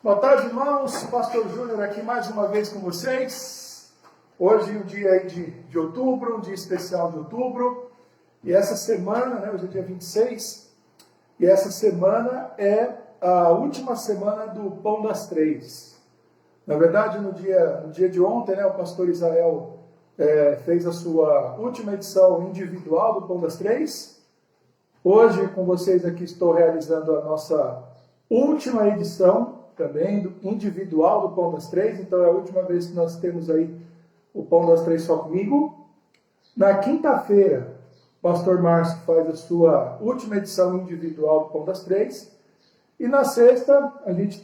Boa tarde, irmãos. Pastor Júnior aqui mais uma vez com vocês. Hoje é o dia aí de outubro, um dia especial de outubro. E essa semana, hoje é dia 26, e essa semana é a última semana do Pão das Três. Na verdade, no dia de ontem, o pastor Israel fez a sua última edição individual do Pão das Três. Hoje, com vocês aqui, estou realizando a nossa última edição também do individual do Pão das Três. Então é a última vez que nós temos aí o Pão das Três só comigo. Na quinta-feira, o pastor Márcio faz a sua última edição individual do Pão das Três. E na sexta, a gente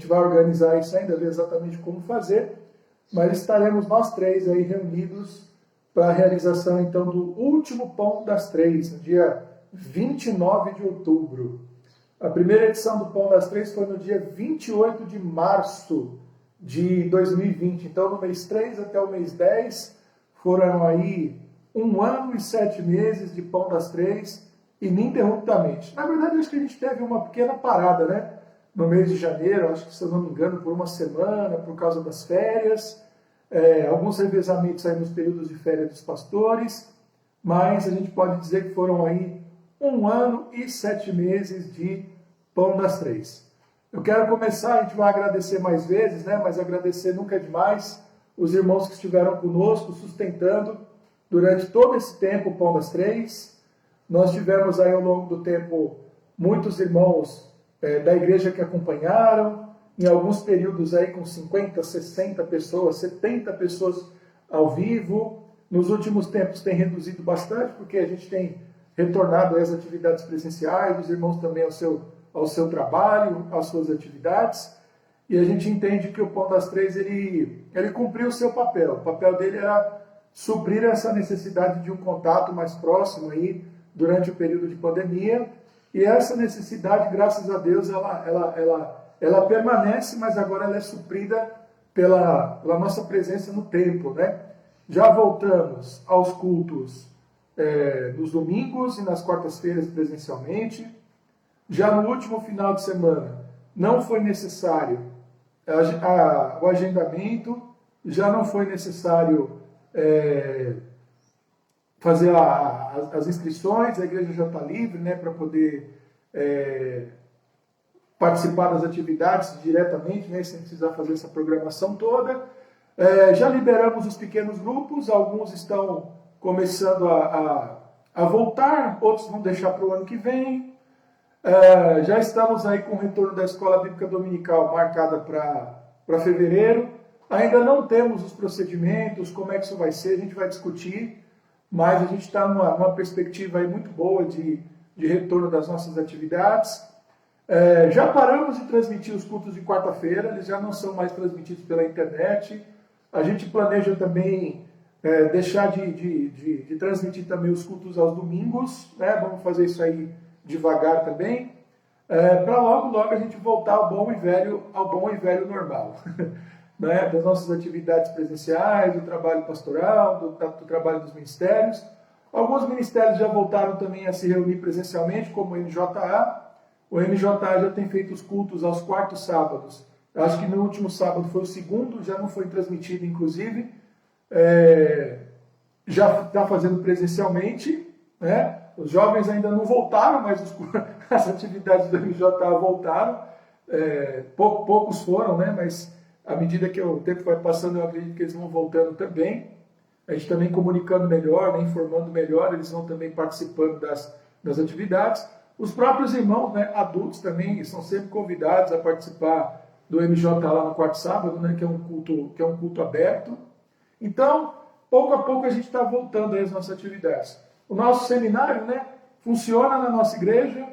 vai organizar isso ainda, ver exatamente como fazer, mas estaremos nós três aí reunidos para a realização então do último Pão das Três, no dia 29 de outubro. A primeira edição do Pão das Três foi no dia 28 de março de 2020. Então, no mês 3 até o mês 10, foram aí 1 ano e 7 meses de Pão das Três, ininterruptamente. Na verdade, acho que a gente teve uma pequena parada, no mês de janeiro, acho que, se eu não me engano, por uma semana, por causa das férias. Alguns revezamentos aí nos períodos de férias dos pastores, mas a gente pode dizer que foram aí 1 ano e 7 meses de Pão das Três. Eu quero começar, a gente vai agradecer mais vezes, mas agradecer nunca é demais os irmãos que estiveram conosco, sustentando durante todo esse tempo o Pão das Três. Nós tivemos aí ao longo do tempo muitos irmãos da igreja que acompanharam, em alguns períodos aí com 50, 60 pessoas, 70 pessoas ao vivo. Nos últimos tempos tem reduzido bastante, porque a gente tem retornado às atividades presenciais, os irmãos também ao seu trabalho, às suas atividades, e a gente entende que o Pão das Três, ele cumpriu o seu papel. O papel dele era suprir essa necessidade de um contato mais próximo aí durante o período de pandemia, e essa necessidade, graças a Deus, ela permanece, mas agora ela é suprida pela nossa presença no templo, Já voltamos aos cultos nos domingos e nas quartas-feiras presencialmente. Já no último final de semana não foi necessário o agendamento, já não foi necessário fazer as inscrições, a igreja já está livre para poder participar das atividades diretamente, sem precisar fazer essa programação toda. Já liberamos os pequenos grupos, alguns estão começando a voltar, outros vão deixar para o ano que vem. Já estamos aí com o retorno da Escola Bíblica Dominical marcada para fevereiro. Ainda não temos os procedimentos, como é que isso vai ser, a gente vai discutir, mas a gente está numa perspectiva aí muito boa de retorno das nossas atividades. Já paramos de transmitir os cultos de quarta-feira, eles já não são mais transmitidos pela internet. A gente planeja também deixar de transmitir também os cultos aos domingos, Vamos fazer isso aí devagar também, para logo a gente voltar ao bom e velho normal, Das nossas atividades presenciais, do trabalho pastoral, do trabalho dos ministérios. Alguns ministérios já voltaram também a se reunir presencialmente, como o NJA. O NJA já tem feito os cultos aos quartos sábados. Eu acho que no último sábado foi o segundo, já não foi transmitido, inclusive. Já está fazendo presencialmente, Os jovens ainda não voltaram, mas as atividades do NJA voltaram. Poucos foram, Mas à medida que o tempo vai passando, eu acredito que eles vão voltando também. A gente também comunicando melhor, informando melhor, eles vão também participando das atividades. Os próprios irmãos, adultos também, são sempre convidados a participar do MJ lá no quarto sábado, que é um culto aberto. Então, pouco a pouco a gente está voltando aí às nossas atividades. O nosso seminário, funciona na nossa igreja.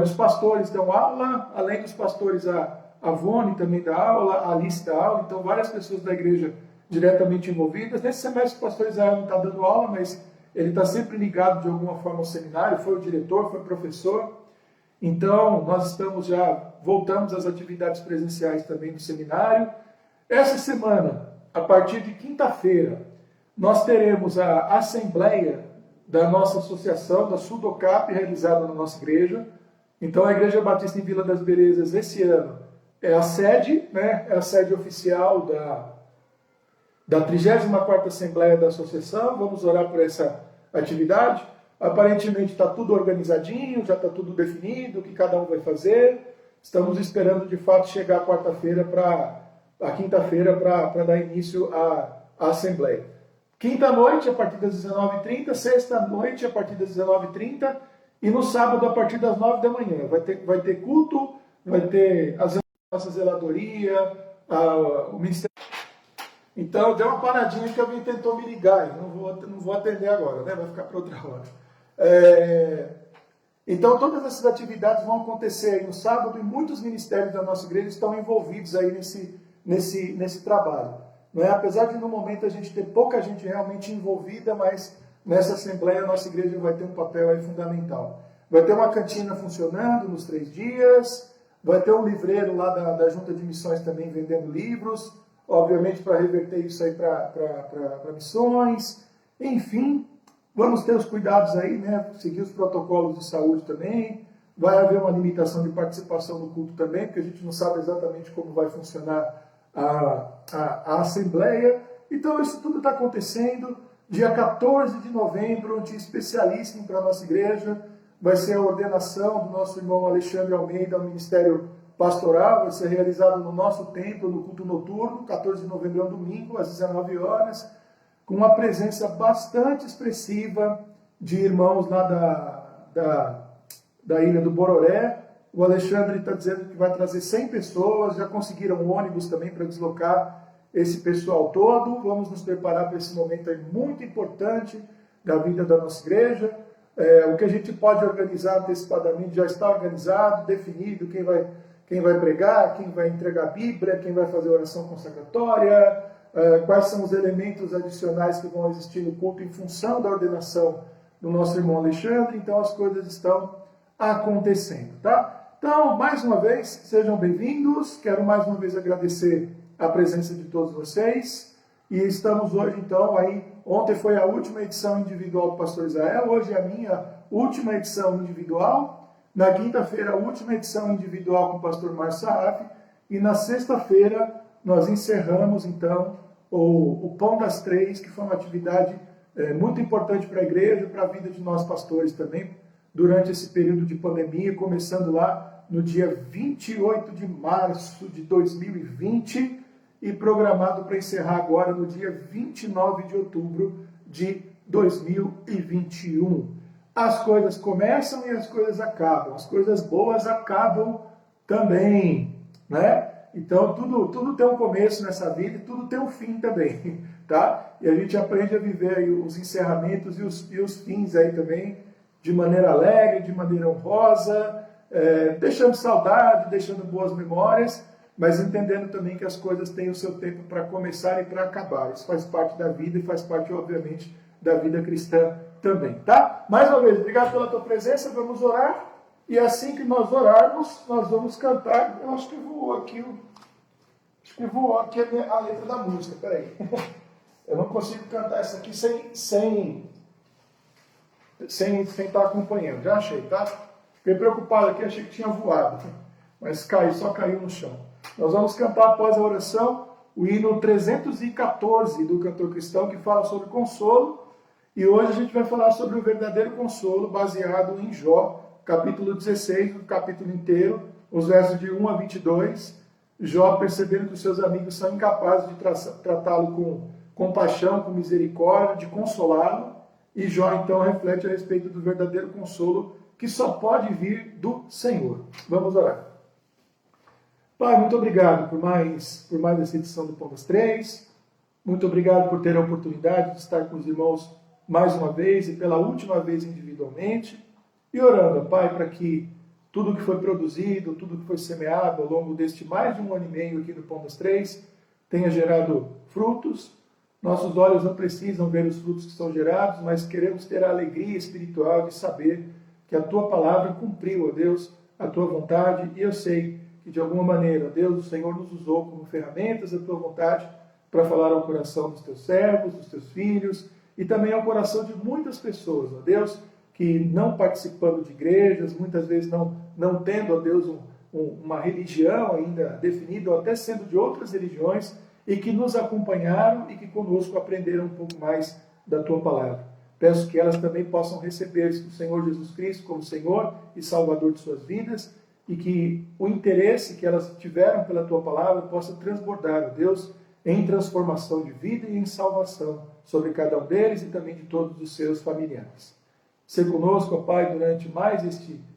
Os pastores dão aula, além dos pastores, a Vone também dá aula, a Alice dá aula, então várias pessoas da igreja diretamente envolvidas. Nesse semestre o pastor Israel não está dando aula, mas ele está sempre ligado de alguma forma ao seminário, foi o diretor, foi o professor. Então, nós voltamos às atividades presenciais também do seminário. Essa semana, a partir de quinta-feira, nós teremos a assembleia da nossa associação, da Sudocap, realizada na nossa igreja. Então, a Igreja Batista em Vila das Belezas, esse ano, é a sede, né? É a sede oficial da 34ª Assembleia da Associação. Vamos orar por essa atividade. Aparentemente está tudo organizadinho, já está tudo definido, o que cada um vai fazer. Estamos esperando, de fato, chegar a quinta-feira para dar início à Assembleia. Quinta-noite, a partir das 19h30, sexta-noite, a partir das 19h30, e no sábado, a partir das 9 da manhã. Vai ter culto, vai ter a nossa zeladoria, o Ministério. Então, deu uma paradinha que alguém tentou me ligar, não vou atender agora, né? Vai ficar para outra hora. Então, todas essas atividades vão acontecer aí no sábado e muitos ministérios da nossa igreja estão envolvidos aí nesse trabalho. Não é? Apesar de no momento a gente ter pouca gente realmente envolvida, mas nessa assembleia a nossa igreja vai ter um papel aí fundamental. Vai ter uma cantina funcionando nos 3 dias, vai ter um livreiro lá da Junta de Missões também vendendo livros, obviamente para reverter isso aí para missões, enfim, vamos ter os cuidados aí, né? Seguir os protocolos de saúde também, vai haver uma limitação de participação no culto também, porque a gente não sabe exatamente como vai funcionar a Assembleia. Então isso tudo está acontecendo. Dia 14 de novembro, um dia especialíssimo para a nossa igreja, vai ser a ordenação do nosso irmão Alexandre Almeida ao Ministério Pastoral, vai ser realizado no nosso templo, no culto noturno. 14 de novembro é um domingo, às 19 horas, com uma presença bastante expressiva de irmãos lá da Ilha do Bororé. O Alexandre está dizendo que vai trazer 100 pessoas, já conseguiram um ônibus também para deslocar esse pessoal todo. Vamos nos preparar para esse momento aí muito importante da vida da nossa igreja. O que a gente pode organizar antecipadamente já está organizado, definido quem vai pregar, quem vai entregar a Bíblia, quem vai fazer oração consagratória, quais são os elementos adicionais que vão existir no culto em função da ordenação do nosso irmão Alexandre. Então as coisas estão acontecendo, tá? Então, mais uma vez, sejam bem-vindos. Quero mais uma vez agradecer a presença de todos vocês. E estamos hoje, então, aí. Ontem foi a última edição individual do Pastor Israel, hoje é a minha última edição individual. Na quinta-feira, a última edição individual com o Pastor Márcio Sarraf. E na sexta-feira, nós encerramos, então, o Pão das Três, que foi uma atividade muito importante para a igreja, para a vida de nós pastores também, durante esse período de pandemia, começando lá no dia 28 de março de 2020 e programado para encerrar agora no dia 29 de outubro de 2021. As coisas começam e as coisas acabam. As coisas boas acabam também, né? Então, tudo tem um começo nessa vida e tudo tem um fim também, tá? E a gente aprende a viver aí os encerramentos e os fins aí também, de maneira alegre, de maneira honrosa, deixando saudade, deixando boas memórias, mas entendendo também que as coisas têm o seu tempo para começar e para acabar. Isso faz parte da vida e faz parte, obviamente, da vida cristã também, tá? Mais uma vez, obrigado pela tua presença, vamos orar, e assim que nós orarmos, nós vamos cantar. Eu acho que voou aqui, a letra da música, peraí. Eu não consigo cantar essa aqui sem estar acompanhando. Já achei, tá? Fiquei preocupado aqui, achei que tinha voado. Mas só caiu no chão. Nós vamos cantar após a oração o hino 314 do cantor cristão, que fala sobre consolo. E hoje a gente vai falar sobre o verdadeiro consolo, baseado em Jó, capítulo 16, o capítulo inteiro, os versos de 1 a 22. Jó, percebendo que os seus amigos são incapazes de tratá-lo com compaixão, com misericórdia, de consolá-lo. E Jó, então, reflete a respeito do verdadeiro consolo que só pode vir do Senhor. Vamos orar. Pai, muito obrigado por mais essa edição do Pão das Três. Muito obrigado por ter a oportunidade de estar com os irmãos mais uma vez e pela última vez individualmente. E orando, Pai, para que tudo que foi produzido, tudo que foi semeado ao longo deste mais de 1 ano e meio aqui no Pão das Três tenha gerado frutos. Nossos olhos não precisam ver os frutos que são gerados, mas queremos ter a alegria espiritual de saber que a Tua palavra cumpriu, ó Deus, a Tua vontade. E eu sei que de alguma maneira, Deus, o Senhor nos usou como ferramentas da Tua vontade para falar ao coração dos Teus servos, dos Teus filhos e também ao coração de muitas pessoas, ó Deus, que não participando de igrejas, muitas vezes não tendo, ó Deus, uma religião ainda definida, ou até sendo de outras religiões, e que nos acompanharam e que conosco aprenderam um pouco mais da Tua Palavra. Peço que elas também possam receber o Senhor Jesus Cristo como Senhor e Salvador de suas vidas, e que o interesse que elas tiveram pela Tua Palavra possa transbordar, ó Deus, em transformação de vida e em salvação sobre cada um deles e também de todos os seus familiares. Ser conosco, ó Pai, durante mais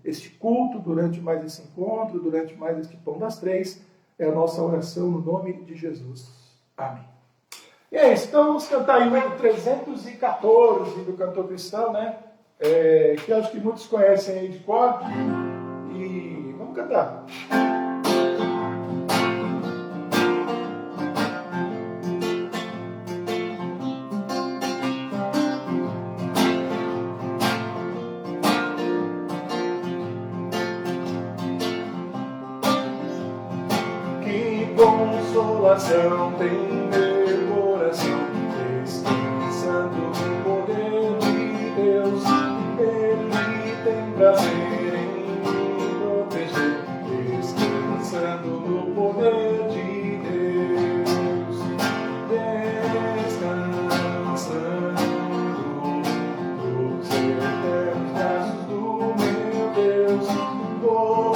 este culto, durante mais esse encontro, durante mais este Pão das Três, é a nossa oração no nome de Jesus. Amém. E é isso, então vamos cantar aí o hino 314 do cantor cristão, né? Que eu acho que muitos conhecem aí de cor. E vamos cantar. Consolação tem meu coração, descansando no poder de Deus. Ele tem prazer em me proteger, descansando no poder de Deus. Descansando nos eternos braços do meu Deus. Vou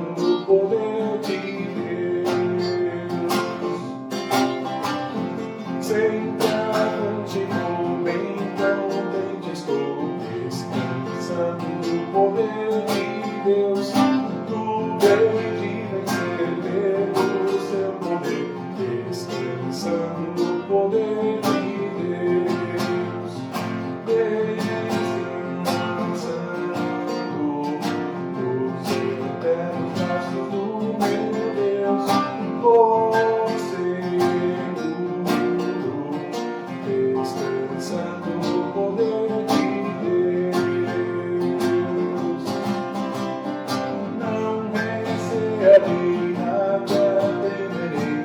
no poder de Deus, sempre contigo, bem contente estou, descansando no poder de Deus, no bem de vencer pelo seu poder, descansando no poder de Deus, descansando nos eternos braços do meu Deus, vou seguro, descansando no poder de Deus. Não recearei, nada temerei,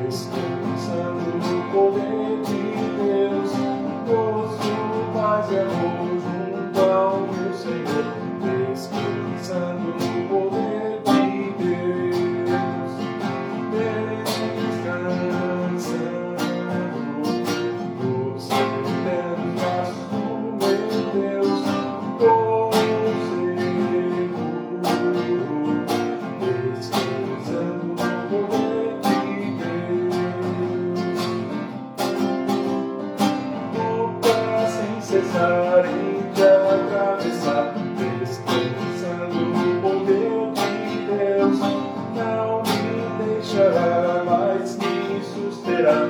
descansando no poder de Deus. Gozo, paz e amor junto ao meu Senhor, descansando no poder de Deus, descansando nos eternos braços do meu Deus, vou seguro, descansando no poder de Deus. Luta sem cessar em te atravessar, descansando no poder de Deus, não me deixará, mas me susterá,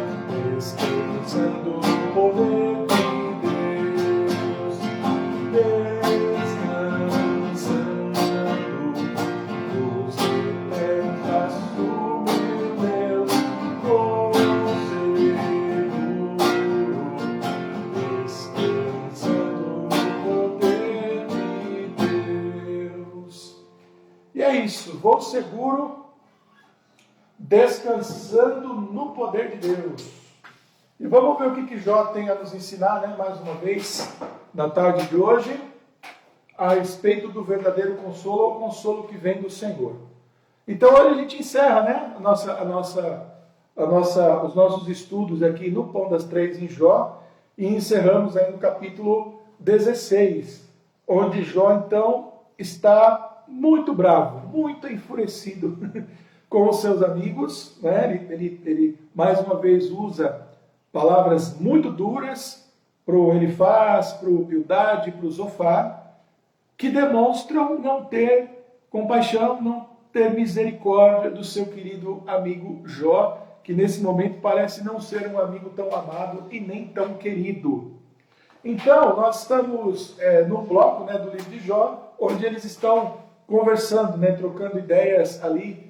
descansando no poder de Deus, descansando nos eternos braços do meu Deus, vou seguro, descansando no poder de Deus. E é isso, vou seguro, descansando no poder de Deus. E vamos ver o que Jó tem a nos ensinar, né, mais uma vez, na tarde de hoje, a respeito do verdadeiro consolo, o consolo que vem do Senhor. Então hoje a gente encerra, né, os nossos estudos aqui no Pão das Três em Jó, e encerramos aí no capítulo 16, onde Jó então está muito bravo, muito enfurecido com os seus amigos, né? Ele mais uma vez usa palavras muito duras para o Elifaz, para o Bildade, para o Zofar, que demonstram não ter compaixão, não ter misericórdia do seu querido amigo Jó, que nesse momento parece não ser um amigo tão amado e nem tão querido. Então, nós estamos no bloco, né, do livro de Jó, onde eles estão conversando, né, trocando ideias ali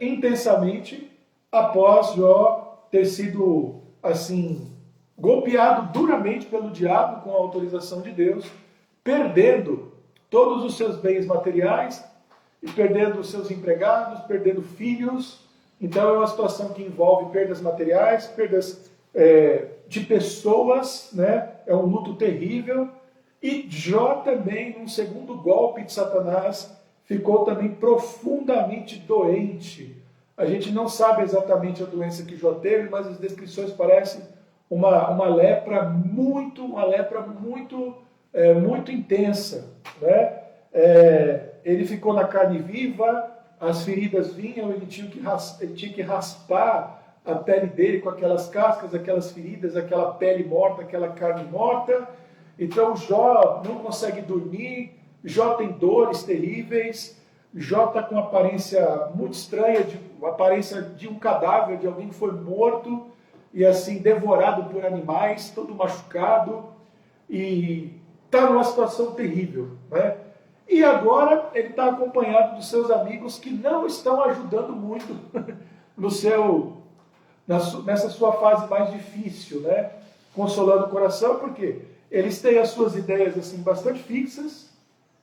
intensamente, após Jó ter sido, assim, golpeado duramente pelo diabo com a autorização de Deus, perdendo todos os seus bens materiais, e perdendo os seus empregados, perdendo filhos. Então é uma situação que envolve perdas materiais, perdas de pessoas, né? É um luto terrível. E Jó também, num segundo golpe de Satanás, ficou também profundamente doente. A gente não sabe exatamente a doença que Jó teve, mas as descrições parecem uma lepra muito muito intensa, né? Ele ficou na carne viva, as feridas vinham, ele tinha que raspar a pele dele com aquelas cascas, aquelas feridas, aquela pele morta, aquela carne morta. Então Jó não consegue dormir, Jó tem dores terríveis, Jó está com uma aparência muito estranha, a aparência de um cadáver, de alguém que foi morto, e assim, devorado por animais, todo machucado, e está numa situação terrível, né? E agora ele está acompanhado dos seus amigos que não estão ajudando muito nessa sua fase mais difícil, né? Consolando o coração, porque eles têm as suas ideias assim bastante fixas,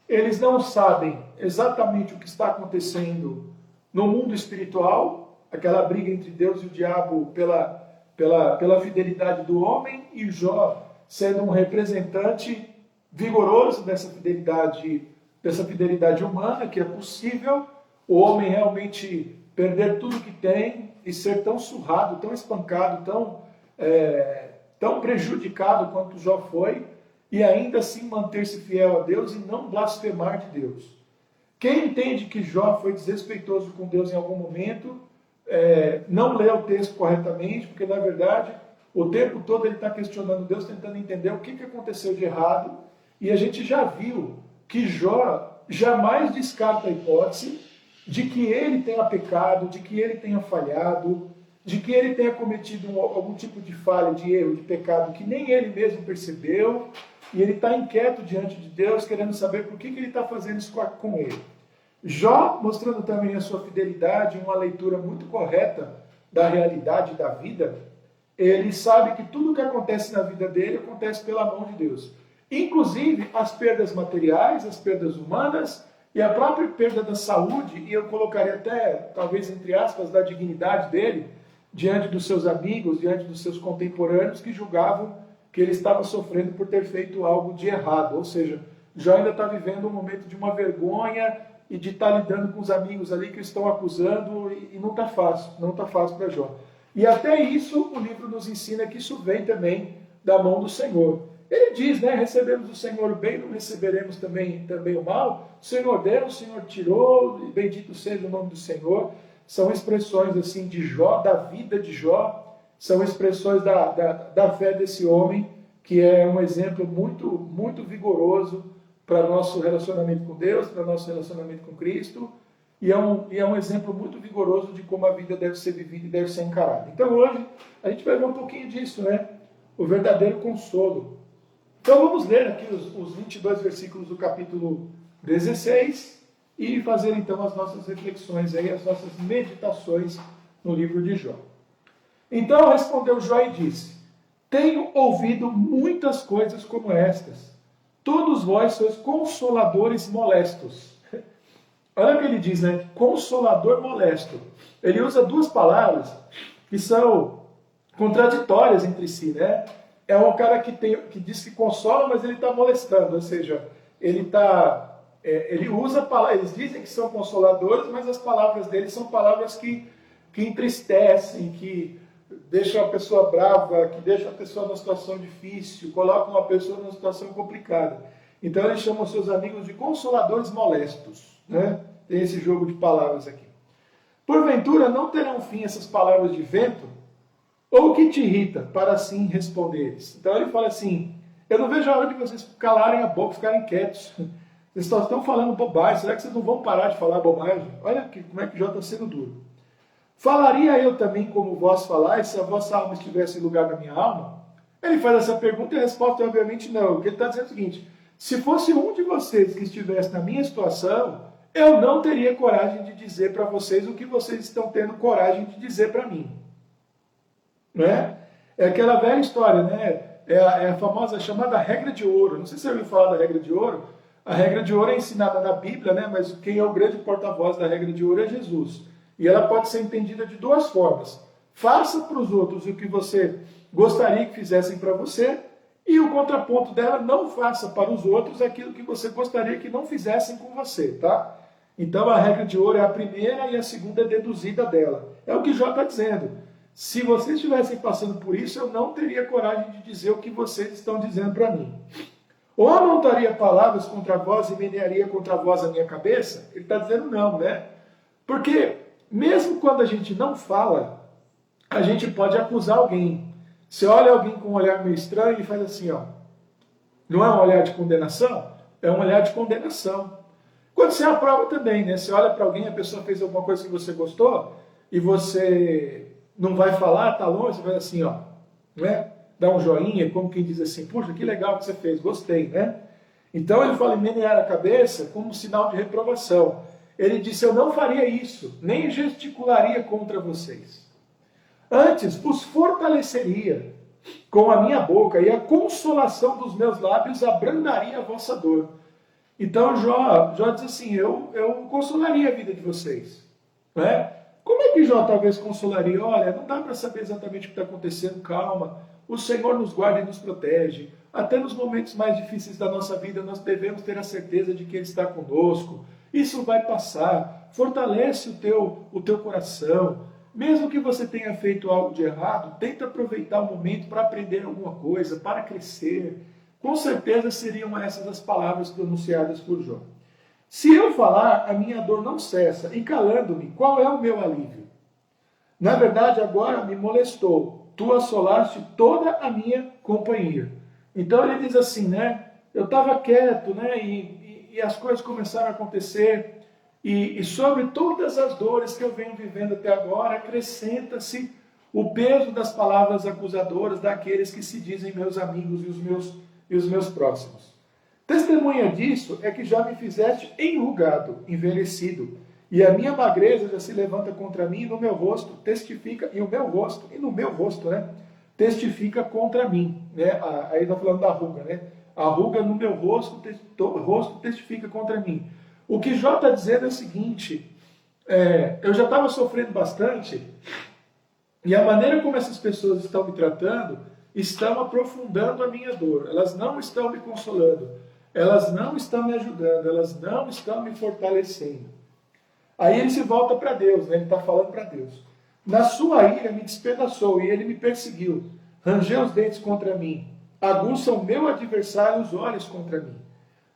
eles não sabem exatamente o que está acontecendo no mundo espiritual, aquela briga entre Deus e o diabo pela fidelidade do homem, e Jó sendo um representante vigoroso dessa fidelidade humana, que é possível o homem realmente perder tudo que tem e ser tão surrado, tão espancado, tão prejudicado quanto Jó foi, e ainda assim manter-se fiel a Deus e não blasfemar de Deus. Quem entende que Jó foi desrespeitoso com Deus em algum momento, não lê o texto corretamente, porque na verdade o tempo todo ele está questionando Deus, tentando entender o que aconteceu de errado, e a gente já viu que Jó jamais descarta a hipótese de que ele tenha pecado, de que ele tenha falhado, de que ele tenha cometido algum tipo de falha, de erro, de pecado que nem ele mesmo percebeu, e ele está inquieto diante de Deus, querendo saber por que ele está fazendo isso com ele. Jó, mostrando também a sua fidelidade, uma leitura muito correta da realidade da vida, ele sabe que tudo o que acontece na vida dele acontece pela mão de Deus. Inclusive as perdas materiais, as perdas humanas e a própria perda da saúde, e eu colocaria até, talvez entre aspas, da dignidade dele, diante dos seus amigos, diante dos seus contemporâneos que julgavam que ele estava sofrendo por ter feito algo de errado. Ou seja, Jó ainda está vivendo um momento de uma vergonha e de estar lidando com os amigos ali que o estão acusando, e não está fácil para Jó. E até isso o livro nos ensina que isso vem também da mão do Senhor. Ele diz, né, recebemos do Senhor o bem, não receberemos também o mal. O Senhor deu, o Senhor tirou, e bendito seja o nome do Senhor. São expressões assim de Jó, da vida de Jó, são expressões da fé desse homem, que é um exemplo muito, muito vigoroso para nosso relacionamento com Deus, para nosso relacionamento com Cristo, e é um exemplo muito vigoroso de como a vida deve ser vivida e deve ser encarada. Então hoje a gente vai ver um pouquinho disso, né? O verdadeiro consolo. Então vamos ler aqui os 22 versículos do capítulo 16 e fazer então as nossas reflexões, aí, as nossas meditações no livro de Jó. Então respondeu Jó e disse: tenho ouvido muitas coisas como estas. Todos vós sois consoladores molestos. Olha o que ele diz, né? Consolador molesto. Ele usa duas palavras que são contraditórias entre si, né? É um cara que diz que consola, mas ele está molestando, ou seja, ele usa palavras, eles dizem que são consoladores, mas as palavras dele são palavras que entristecem, que deixam a pessoa brava, que deixam a pessoa numa situação difícil, colocam a pessoa numa situação complicada. Então ele chama os seus amigos de consoladores molestos, né? Tem esse jogo de palavras aqui. Porventura não terão fim essas palavras de vento? Ou o que te irrita, para assim responderes? Então ele fala assim: eu não vejo a hora de vocês calarem a boca, ficarem quietos. Vocês estão falando bobagem, será que vocês não vão parar de falar bobagem? Olha como é que Jó está sendo duro. Falaria eu também como vós falais, se a vossa alma estivesse em lugar da minha alma? Ele faz essa pergunta e a resposta é obviamente não. O que ele está dizendo é o seguinte: se fosse um de vocês que estivesse na minha situação, eu não teria coragem de dizer para vocês o que vocês estão tendo coragem de dizer para mim. Né? É aquela velha história, né? É a famosa chamada regra de ouro. Não sei se você ouviu falar da regra de ouro. A regra de ouro é ensinada na Bíblia, né? Mas quem é o grande porta-voz da regra de ouro é Jesus. E ela pode ser entendida de duas formas. Faça para os outros o que você gostaria que fizessem para você, E o contraponto dela, não faça para os outros aquilo que você gostaria que não fizessem com você, tá? Então a regra de ouro é a primeira e a segunda é deduzida dela. É o que Jó está dizendo. Se vocês estivessem passando por isso, eu não teria coragem de dizer o que vocês estão dizendo para mim. Ou amontaria palavras contra vós e menearia contra vós a minha cabeça? Ele está dizendo não, né? Porque mesmo quando a gente não fala, a gente pode acusar alguém. Você olha alguém com um olhar meio estranho e faz assim, ó. Não é um olhar de condenação? É um olhar de condenação. Quando você aprova também, né? Você olha para alguém, a pessoa fez alguma coisa que você gostou, e você não vai falar, tá longe, você faz assim, ó. Né? Dá um joinha, como quem diz assim, puxa, que legal que você fez, gostei, né? Então ele fala em menear a cabeça como um sinal de reprovação. Ele disse, eu não faria isso, nem gesticularia contra vocês. Antes, os fortaleceria com a minha boca, e a consolação dos meus lábios abrandaria a vossa dor. Então Jó diz assim, eu consolaria a vida de vocês. Né? Como é que Jó talvez consolaria? Olha, não dá para saber exatamente o que está acontecendo, calma. O Senhor nos guarda e nos protege. Até nos momentos mais difíceis da nossa vida, nós devemos ter a certeza de que Ele está conosco. Isso vai passar. Fortalece o teu coração. Mesmo que você tenha feito algo de errado, tenta aproveitar o momento para aprender alguma coisa, para crescer. Com certeza seriam essas as palavras pronunciadas por Jó. Se eu falar, a minha dor não cessa, e calando-me, qual é o meu alívio? Na verdade, agora me molestou. Tu assolaste toda a minha companhia. Então ele diz assim, né? Eu estava quieto, né? E as coisas começaram a acontecer. E sobre todas as dores que eu venho vivendo até agora, acrescenta-se o peso das palavras acusadoras daqueles que se dizem meus amigos e os meus próximos. Testemunha disso é que já me fizeste enrugado, envelhecido, e a minha magreza já se levanta contra mim, e no meu rosto testifica, no meu rosto, né, testifica contra mim. Né? Aí está falando da ruga, né? A ruga no meu rosto testifica contra mim. O que Jó está dizendo é o seguinte, eu já estava sofrendo bastante, e a maneira como essas pessoas estão me tratando, estão aprofundando a minha dor. Elas não estão me consolando, elas não estão me ajudando, elas não estão me fortalecendo. Aí ele se volta para Deus, né? Ele está falando para Deus. Na sua ira me despedaçou e ele me perseguiu. Rangeu os dentes contra mim. Aguça o meu adversário os olhos contra mim.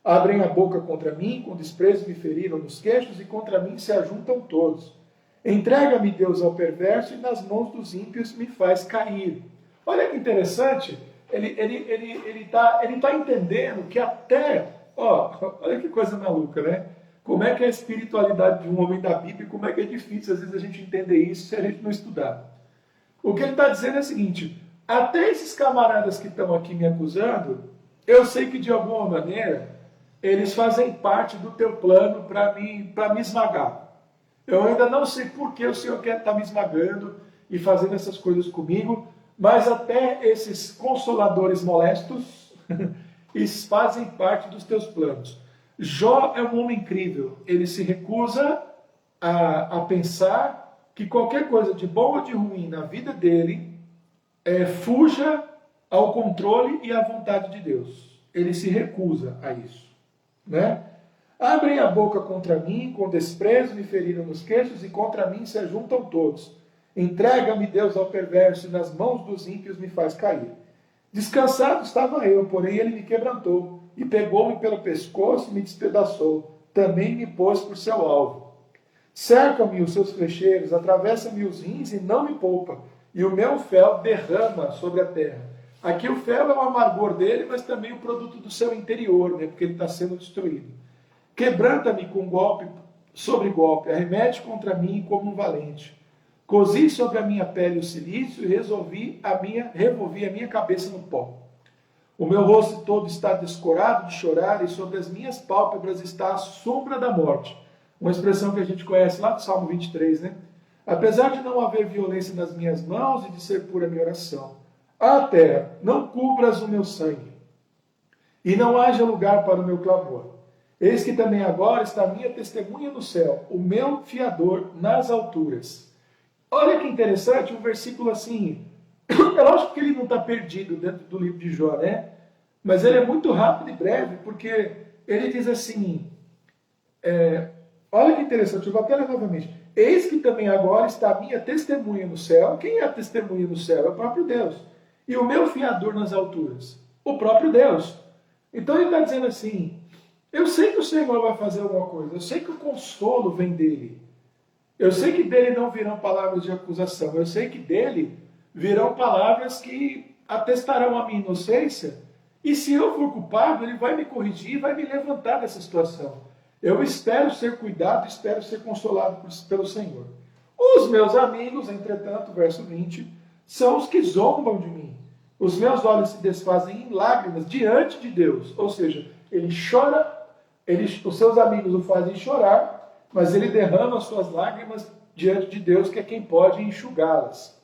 Abrem a boca contra mim, com desprezo me feriram nos queixos e contra mim se ajuntam todos. Entrega-me, Deus, ao perverso e nas mãos dos ímpios me faz cair. Olha que interessante, ele tá entendendo que até, olha que coisa maluca, né? Como é que é a espiritualidade de um homem da Bíblia e como é que é difícil às vezes a gente entender isso se a gente não estudar. O que ele está dizendo é o seguinte, até esses camaradas que estão aqui me acusando, eu sei que de alguma maneira eles fazem parte do teu plano para me esmagar. Eu ainda não sei por que o Senhor quer estar me esmagando e fazendo essas coisas comigo, mas até esses consoladores molestos eles fazem parte dos teus planos. Jó é um homem incrível. Ele se recusa a pensar que qualquer coisa de bom ou de ruim na vida dele fuja ao controle e à vontade de Deus. Ele se recusa a isso. Né? Abrem a boca contra mim, com desprezo me feriram nos queixos, e contra mim se ajuntam todos. Entrega-me, Deus, ao perverso, e nas mãos dos ímpios me faz cair. Descansado estava eu, porém ele me quebrantou, e pegou-me pelo pescoço e me despedaçou. Também me pôs por seu alvo. Cerca-me os seus flecheiros, atravessa-me os rins e não me poupa, e o meu fel derrama sobre a terra. Aqui o fel é o amargor dele, mas também o produto do seu interior, né? Porque ele está sendo destruído. Quebranta-me com golpe sobre golpe, arremete contra mim como um valente. Cozi sobre a minha pele o silício e revolvi a minha cabeça no pó. O meu rosto todo está descorado de chorar e sobre as minhas pálpebras está a sombra da morte. Uma expressão que a gente conhece lá do Salmo 23, né? Apesar de não haver violência nas minhas mãos e de ser pura a minha oração. Ah, terra, não cubras o meu sangue, e não haja lugar para o meu clamor. Eis que também agora está a minha testemunha no céu, o meu fiador nas alturas. Olha que interessante, um versículo assim. É lógico que ele não está perdido dentro do livro de Jó, né? Mas ele é muito rápido e breve, porque ele diz assim, olha que interessante, eu vou até ler novamente. Eis que também agora está a minha testemunha no céu. Quem é a testemunha no céu? É o próprio Deus. E o meu fiador nas alturas? O próprio Deus. Então ele está dizendo assim, eu sei que o Senhor vai fazer alguma coisa, eu sei que o consolo vem dele. Eu sei que dele não virão palavras de acusação, eu sei que dele virão palavras que atestarão a minha inocência, e se eu for culpado, ele vai me corrigir, vai me levantar dessa situação. Eu espero ser cuidado, espero ser consolado pelo Senhor. Os meus amigos, entretanto, verso 20, são os que zombam de mim. Os meus olhos se desfazem em lágrimas diante de Deus. Ou seja, ele chora, os seus amigos o fazem chorar, mas ele derrama as suas lágrimas diante de Deus, que é quem pode enxugá-las.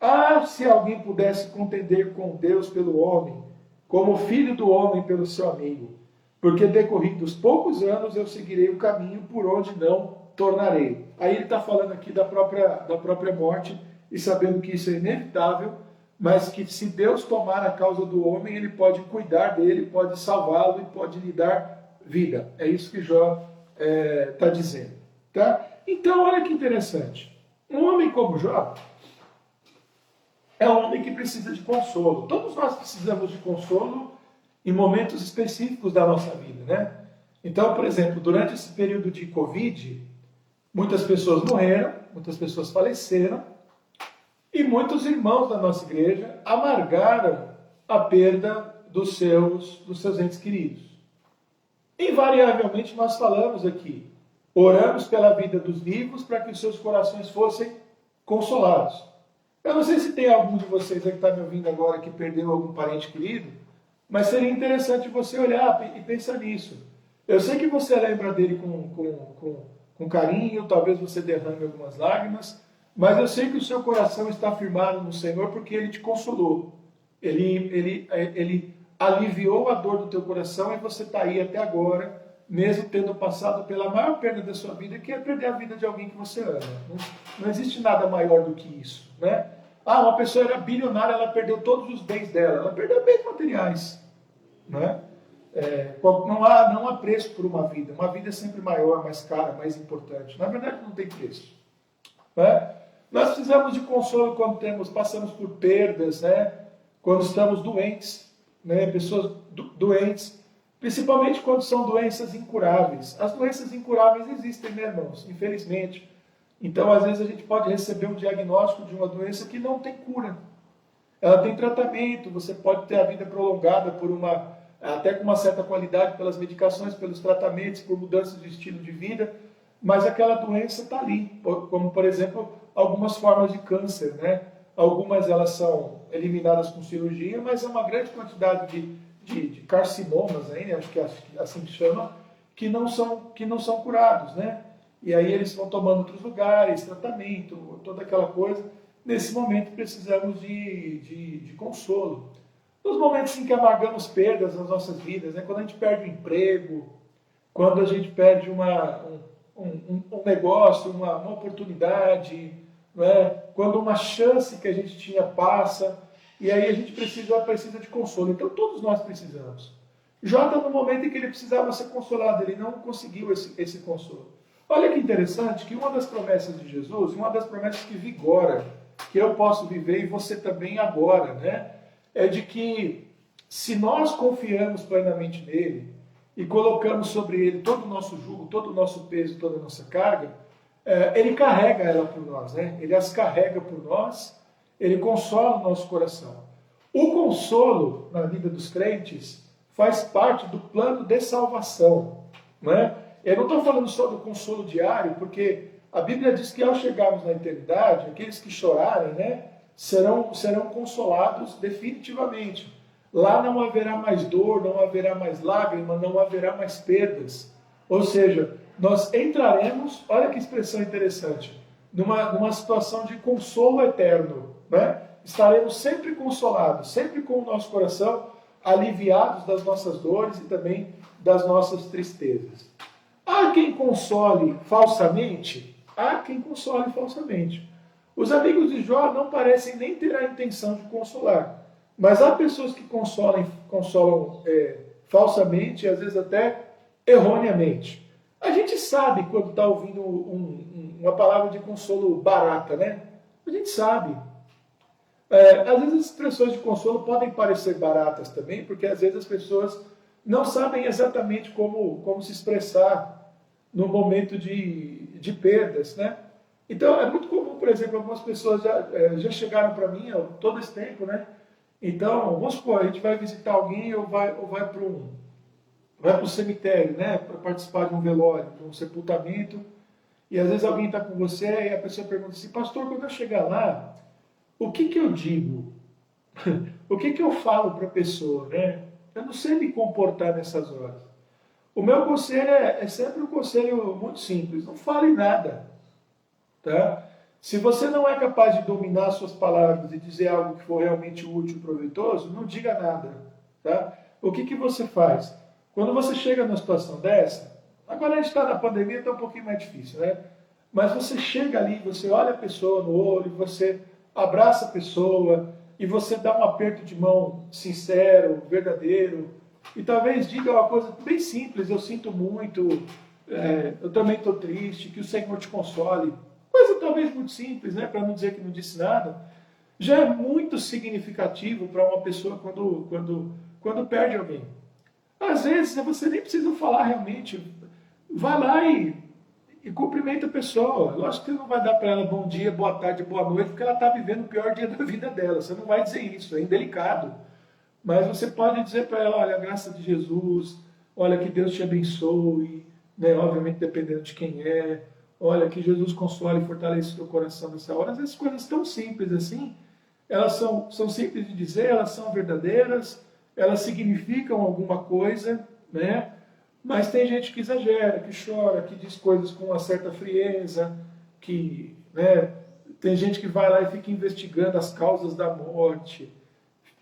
Ah, se alguém pudesse contender com Deus pelo homem, como o filho do homem pelo seu amigo. Porque decorridos poucos anos eu seguirei o caminho por onde não tornarei. Aí ele está falando aqui da própria morte e sabendo que isso é inevitável, mas que se Deus tomar a causa do homem, ele pode cuidar dele, pode salvá-lo e pode lhe dar vida. É isso que Jó está dizendo. Tá? Então, olha que interessante. Um homem como Jó é um homem que precisa de consolo. Todos nós precisamos de consolo em momentos específicos da nossa vida, né? Então, por exemplo, durante esse período de Covid, muitas pessoas morreram, muitas pessoas faleceram, e muitos irmãos da nossa igreja amargaram a perda dos seus entes queridos. Invariavelmente nós falamos aqui, oramos pela vida dos vivos para que os seus corações fossem consolados. Eu não sei se tem algum de vocês aí que está me ouvindo agora que perdeu algum parente querido, mas seria interessante você olhar e pensar nisso. Eu sei que você lembra dele com carinho, talvez você derrame algumas lágrimas, mas eu sei que o seu coração está firmado no Senhor porque Ele te consolou. Ele aliviou a dor do teu coração e você está aí até agora, mesmo tendo passado pela maior perda da sua vida, que é perder a vida de alguém que você ama. Não existe nada maior do que isso, né? Ah, uma pessoa era bilionária, ela perdeu todos os bens dela, ela perdeu bens materiais, né? Não há preço por uma vida é sempre maior, mais cara, mais importante. Na verdade, não tem preço, né? Nós precisamos de consolo quando passamos por perdas, né? Quando estamos doentes, né? Pessoas doentes, principalmente quando são doenças incuráveis. As doenças incuráveis existem, né, irmãos? Infelizmente. Então, às vezes, a gente pode receber um diagnóstico de uma doença que não tem cura. Ela tem tratamento, você pode ter a vida prolongada até com uma certa qualidade pelas medicações, pelos tratamentos, por mudanças de estilo de vida, mas aquela doença está ali, como, por exemplo, algumas formas de câncer, né? Algumas elas são eliminadas com cirurgia, mas é uma grande quantidade de carcinomas, aí, acho que assim que chama, que não são curados, né? E aí eles vão tomando outros lugares, tratamento, toda aquela coisa. Nesse momento precisamos de consolo. Nos momentos em que amargamos perdas nas nossas vidas, né? Quando a gente perde o emprego, quando a gente perde um negócio, uma oportunidade, né? Quando uma chance que a gente tinha passa, e aí a gente precisa de consolo. Então todos nós precisamos. Jó está no momento em que ele precisava ser consolado, ele não conseguiu esse consolo. Olha que interessante que uma das promessas de Jesus, uma das promessas que vigora, que eu posso viver e você também agora, né? É de que se nós confiamos plenamente nele e colocamos sobre ele todo o nosso jugo, todo o nosso peso, toda a nossa carga, ele carrega ela por nós, né? Ele as carrega por nós, ele consola o nosso coração. O consolo na vida dos crentes faz parte do plano de salvação, né? Eu não estou falando só do consolo diário, porque a Bíblia diz que ao chegarmos na eternidade, aqueles que chorarem, né, serão consolados definitivamente. Lá não haverá mais dor, não haverá mais lágrima, não haverá mais perdas. Ou seja, nós entraremos, olha que expressão interessante, numa situação de consolo eterno, né? Estaremos sempre consolados, sempre com o nosso coração aliviados das nossas dores e também das nossas tristezas. Há quem console falsamente? Há quem console falsamente. Os amigos de Jó não parecem nem ter a intenção de consolar, Mas há pessoas que consolam falsamente, às vezes até erroneamente. A gente sabe quando está ouvindo uma palavra de consolo barata, né? A gente sabe. Às vezes as expressões de consolo podem parecer baratas também, porque às vezes as pessoas não sabem exatamente como se expressar no momento de perdas, né? Então é muito comum, por exemplo, algumas pessoas já chegaram para mim todo esse tempo, né? Então, vamos supor, a gente vai visitar alguém ou vai para o cemitério, né? Para participar de um velório, de um sepultamento, e às vezes alguém está com você e a pessoa pergunta assim, pastor, quando eu chegar lá, o que que eu digo? O que que eu falo para a pessoa, né? Eu não sei me comportar nessas horas. O meu conselho é sempre um conselho muito simples, não fale nada, tá? Se você não é capaz de dominar suas palavras e dizer algo que for realmente útil e proveitoso, não diga nada, tá? O que que você faz? Quando você chega numa situação dessa, agora a gente está na pandemia, está um pouquinho mais difícil, né? Mas você chega ali, você olha a pessoa no olho, você abraça a pessoa e você dá um aperto de mão sincero, verdadeiro, e talvez diga uma coisa bem simples, eu sinto muito, eu também estou triste, que o Senhor te console. Coisa talvez muito simples, né? Para não dizer que não disse nada, já é muito significativo para uma pessoa quando perde alguém. Às vezes você nem precisa falar realmente, vai lá e cumprimenta a pessoa. Lógico que você não vai dar para ela bom dia, boa tarde, boa noite, porque ela está vivendo o pior dia da vida dela. Você não vai dizer isso, é indelicado. Mas você pode dizer para ela, olha, a graça de Jesus, olha, que Deus te abençoe, né? Obviamente dependendo de quem é, olha, que Jesus console e fortaleça o teu coração nessa hora. Às vezes coisas tão simples assim, elas são simples de dizer, elas são verdadeiras, elas significam alguma coisa, né? Mas tem gente que exagera, que chora, que diz coisas com uma certa frieza, que, né? Tem gente que vai lá e fica investigando as causas da morte,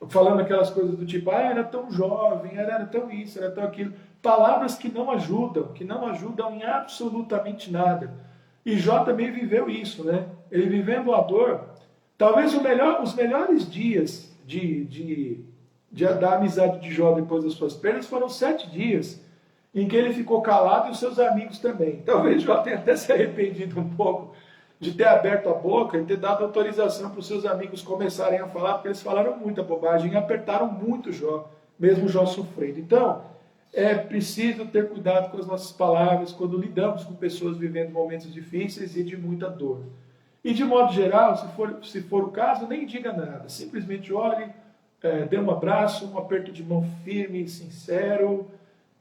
falando aquelas coisas do tipo, era tão jovem, era tão isso, era tão aquilo. Palavras que não ajudam em absolutamente nada. E Jó também viveu isso, né? Ele vivendo a dor, talvez os melhores dias da amizade de Jó depois das suas perdas foram 7 dias em que ele ficou calado e os seus amigos também. Talvez Jó tenha até se arrependido um pouco de ter aberto a boca e ter dado autorização para os seus amigos começarem a falar, porque eles falaram muita bobagem e apertaram muito Jó, mesmo Jó sofrendo. Então, é preciso ter cuidado com as nossas palavras quando lidamos com pessoas vivendo momentos difíceis e de muita dor. E de modo geral, se for o caso, nem diga nada. Simplesmente olhe, dê um abraço, um aperto de mão firme, sincero,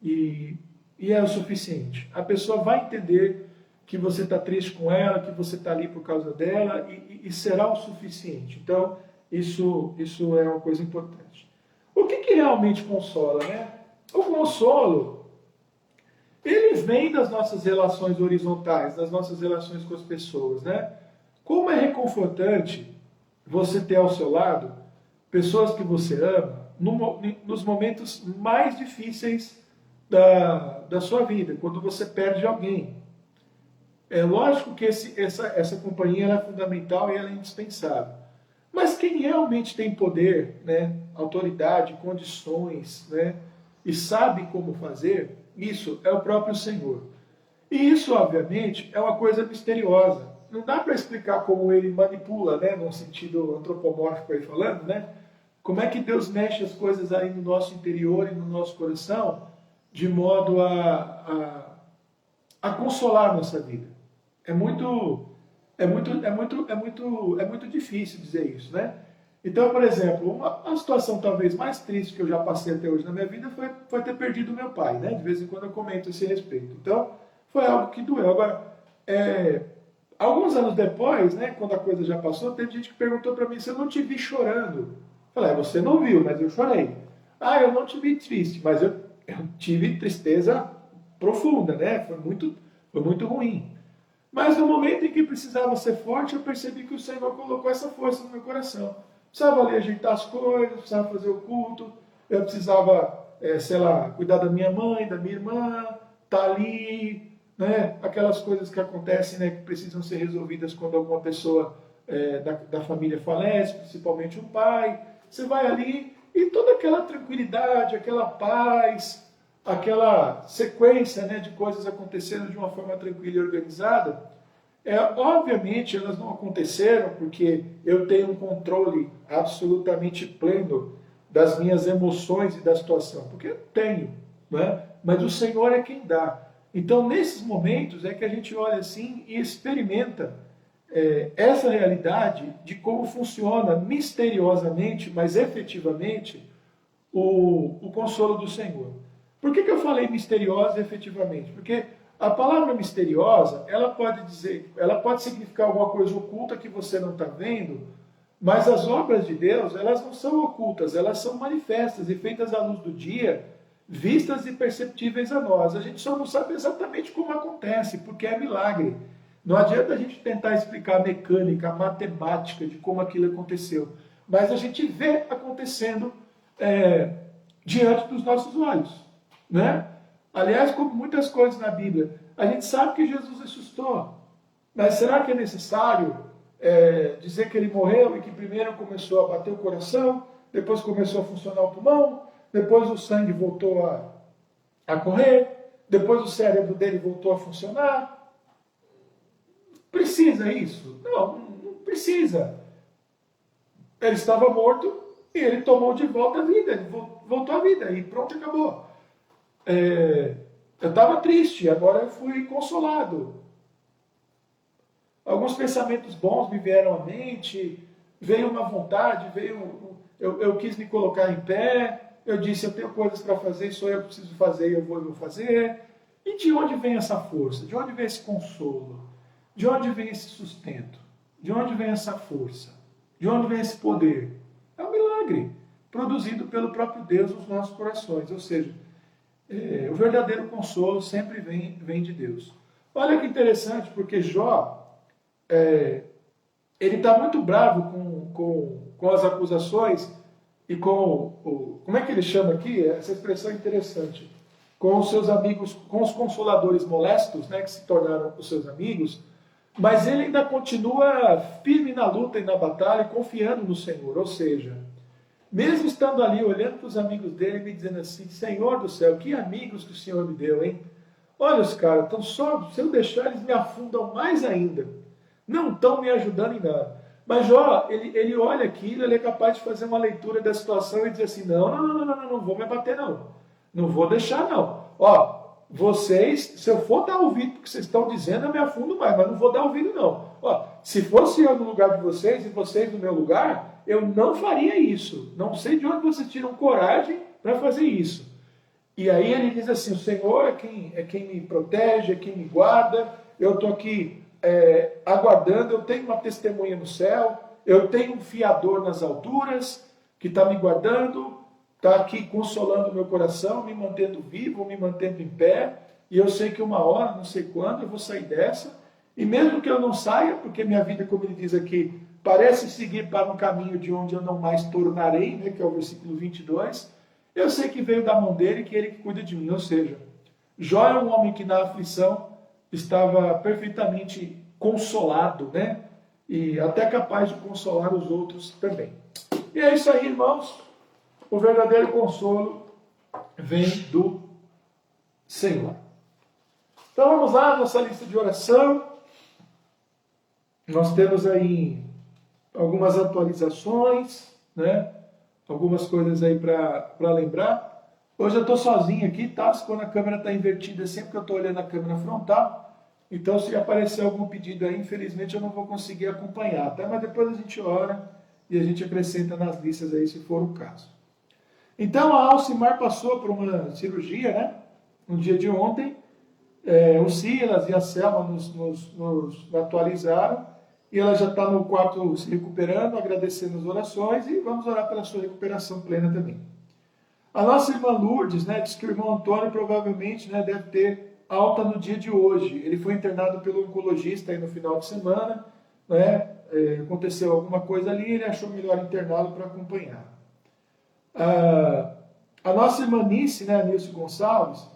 e é o suficiente. A pessoa vai entender que você está triste com ela, que você está ali por causa dela, e será o suficiente. Então, isso é uma coisa importante. O que realmente consola, né? O consolo, ele vem das nossas relações horizontais, das nossas relações com as pessoas, né? Como é reconfortante você ter ao seu lado pessoas que você ama nos momentos mais difíceis da sua vida, quando você perde alguém. É lógico que essa companhia é fundamental e ela é indispensável. Mas quem realmente tem poder, né, autoridade, condições, né, e sabe como fazer, isso é o próprio Senhor. E isso, obviamente, é uma coisa misteriosa. Não dá para explicar como ele manipula, né, num sentido antropomórfico aí falando, né? Como é que Deus mexe as coisas aí no nosso interior e no nosso coração, de modo a consolar a nossa vida. É muito difícil dizer isso, né? Então, por exemplo, uma situação talvez mais triste que eu já passei até hoje na minha vida foi ter perdido meu pai, né? De vez em quando eu comento esse respeito. Então, foi algo que doeu. Agora, alguns anos depois, né, quando a coisa já passou, teve gente que perguntou para mim se eu não te vi chorando. Eu falei, você não viu, mas eu chorei. Eu não te vi triste, mas eu tive tristeza profunda, né? Foi muito ruim. Mas no momento em que precisava ser forte, eu percebi que o Senhor colocou essa força no meu coração. Precisava ali ajeitar as coisas, precisava fazer o culto, eu precisava, cuidar da minha mãe, da minha irmã, estar ali, né? Aquelas coisas que acontecem, né, que precisam ser resolvidas quando alguma pessoa da família falece, principalmente um pai. Você vai ali e toda aquela tranquilidade, aquela paz, aquela sequência, né, de coisas acontecendo de uma forma tranquila e organizada, obviamente elas não aconteceram porque eu tenho um controle absolutamente pleno das minhas emoções e da situação, porque eu tenho, né? Mas o Senhor é quem dá. Então, nesses momentos é que a gente olha assim e experimenta essa realidade de como funciona misteriosamente, mas efetivamente, o consolo do Senhor. Por que eu falei misteriosa efetivamente? Porque a palavra misteriosa, ela pode dizer, ela pode significar alguma coisa oculta que você não está vendo, mas as obras de Deus, elas não são ocultas, elas são manifestas e feitas à luz do dia, vistas e perceptíveis a nós. A gente só não sabe exatamente como acontece, porque é milagre. Não adianta a gente tentar explicar a mecânica, a matemática de como aquilo aconteceu, mas a gente vê acontecendo diante dos nossos olhos, né? Aliás, como muitas coisas na Bíblia, a gente sabe que Jesus ressuscitou, mas será que é necessário dizer que ele morreu e que primeiro começou a bater o coração, depois começou a funcionar o pulmão, depois o sangue voltou a correr, depois o cérebro dele voltou a funcionar? Precisa isso? Não, não precisa. Ele estava morto e ele tomou de volta a vida, ele voltou à vida e pronto, acabou. Eu estava triste, agora eu fui consolado. Alguns pensamentos bons me vieram à mente, veio uma vontade, eu quis me colocar em pé, eu disse, eu tenho coisas para fazer, só eu preciso fazer e eu vou fazer. E de onde vem essa força? De onde vem esse consolo? De onde vem esse sustento? De onde vem essa força? De onde vem esse poder? É um milagre produzido pelo próprio Deus nos nossos corações. Ou seja, o verdadeiro consolo sempre vem de Deus. Olha que interessante, porque Jó, ele está muito bravo com as acusações e como é que ele chama aqui? Essa expressão é interessante. Com os seus amigos, com os consoladores molestos, né, que se tornaram os seus amigos, mas ele ainda continua firme na luta e na batalha, confiando no Senhor. Ou seja, mesmo estando ali, olhando para os amigos dele, me dizendo assim, Senhor do céu, que amigos que o Senhor me deu, hein? Olha os caras, então só se eu deixar, eles me afundam mais ainda. Não estão me ajudando em nada. Mas Jó, ele olha aquilo, ele é capaz de fazer uma leitura da situação e dizer assim, não vou me abater não. Não vou deixar não. Ó, vocês, se eu for dar ouvido porque vocês estão dizendo, eu me afundo mais, mas não vou dar ouvido não. Ó, se fosse eu no lugar de vocês e vocês no meu lugar, eu não faria isso. Não sei de onde vocês tiram coragem para fazer isso. E aí ele diz assim, o Senhor é quem me protege, é quem me guarda, eu estou aqui aguardando, eu tenho uma testemunha no céu, eu tenho um fiador nas alturas, que está me guardando, está aqui consolando o meu coração, me mantendo vivo, me mantendo em pé, e eu sei que uma hora, não sei quando, eu vou sair dessa, e mesmo que eu não saia, porque minha vida, como ele diz aqui, parece seguir para um caminho de onde eu não mais tornarei, né, que é o versículo 22, eu sei que veio da mão dele, que ele que cuida de mim. Ou seja, Jó é um homem que na aflição estava perfeitamente consolado, né? E até capaz de consolar os outros também. E é isso aí, irmãos. O verdadeiro consolo vem do Senhor. Então vamos lá, nossa lista de oração. Nós temos aí algumas atualizações, né? Algumas coisas aí para lembrar. Hoje eu estou sozinho aqui, tá? Quando a câmera está invertida, sempre que eu estou olhando a câmera frontal. Então, se aparecer algum pedido aí, infelizmente eu não vou conseguir acompanhar, tá? Mas depois a gente ora e a gente acrescenta nas listas aí, se for o caso. Então, a Alcimar passou por uma cirurgia, né? No dia de ontem. O Silas e a Selma nos atualizaram. E ela já está no quarto se recuperando, agradecendo as orações. E vamos orar pela sua recuperação plena também. A nossa irmã Lourdes, né, diz que o irmão Antônio provavelmente, né, deve ter alta no dia de hoje. Ele foi internado pelo oncologista aí no final de semana, né, aconteceu alguma coisa ali, ele achou melhor interná-lo para acompanhar. A nossa irmã Nice, né, Nilce Gonçalves,